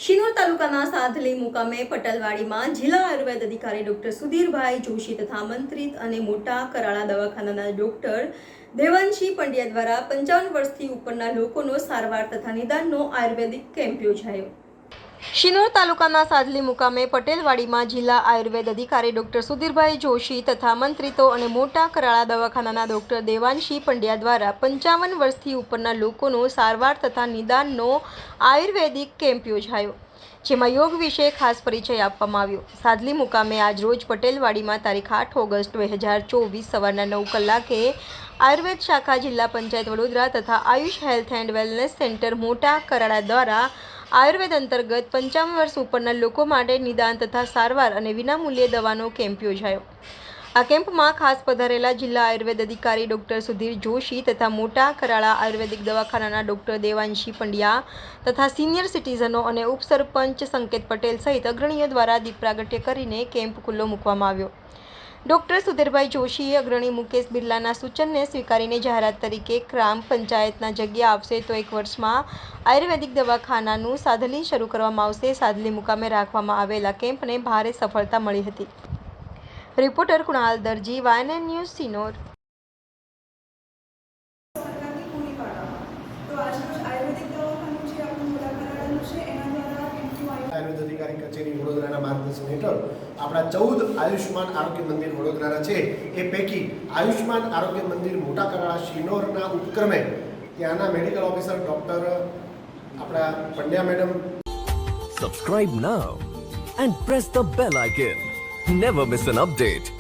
શિનોર તાલુકાના સાધલી મુકામે પટલવાડીમાં જિલ્લા આયુર્વેદ અધિકારી ડોક્ટર સુધીરભાઈ જોશી તથા મંત્રી અને મોટા કરાળા દવાખાનાના ડોક્ટર દેવાંશી પંડ્યા દ્વારા 55 વર્ષથી ઉપરના લોકોનો સારવાર તથા નિદાનનો આયુર્વેદિક કેમ્પ યોજાયો। શિનોર તાલુકાના સાધલી મુકામે પટેલવાડીમાં જિલ્લા આયુર્વેદ અધિકારી ડોક્ટર સુધીરભાઈ જોશી તથા મંત્રીતો અને મોટા કરાળા દવાખાનાના ડોક્ટર દેવાંશી પંડ્યા દ્વારા 55 વર્ષથી ઉપરના લોકોનો સારવાર તથા નિદાનનો આયુર્વેદિક કેમ્પ યોજાયો, જેમાં યોગ વિશે ખાસ પરિચય આપવામાં આવ્યો। સાધલી મુકામે આજરોજ પટેલવાડીમાં તારીખ 8 ઓગસ્ટ 2024 સવારના 9 કલાકે આયુર્વેદ શાખા જિલ્લા પંચાયત વડોદરા તથા Ayush health and wellness centre મોટા કરાળા દ્વારા આયુર્વેદ અંતર્ગત 55 વર્ષ ઉપરના લોકો માટે નિદાન તથા સારવાર અને વિનામૂલ્યે દવાનો કેમ્પ યોજાયો। આ કેમ્પમાં ખાસ પધારેલા જિલ્લા આયુર્વેદ અધિકારી ડોક્ટર સુધીર જોશી તથા મોટા કરાળા આયુર્વેદિક દવાખાનાના ડોક્ટર દેવાંશી પંડ્યા તથા સિનિયર સિટીઝનો અને ઉપસરપંચ સંકેત પટેલ સહિત અગ્રણીઓ દ્વારા દીપ પ્રાગટ્ય કરીને કેમ્પ ખુલ્લો મૂકવામાં આવ્યો। ડોક્ટર સુધીરભાઈ જોશીએ અગ્રણી મુકેશ બિરલાના સૂચનને સ્વીકારીને જાહેરાત તરીકે ગ્રામ પંચાયતના જગ્યા આવશે તો 1 વર્ષમાં આયુર્વેદિક દવાખાનાનું સાધલી શરૂ કરવામાં આવશે। સાધલી મુકામે રાખવામાં આવેલા કેમ્પને ભારે સફળતા મળી હતી। રિપોર્ટર કુણાલ દરજી, YNN ન્યૂઝ, સિનોર। આયુર્વેદ અધિકારી કચેરી વડોદરાના માર્ગદર્શન હેઠળ આપણા 14 આયુષ્માન આરોગ્ય મંદિર વડોદરાના છે। એ પૈકી આયુષ્માન આરોગ્ય મંદિર મોટા કરાળા શિનોરના ઉપક્રમે ત્યાંના મેડિકલ ઓફિસર ડોક્ટર આપણા Pandya madam. Subscribe now and press the bell icon. Never miss an update.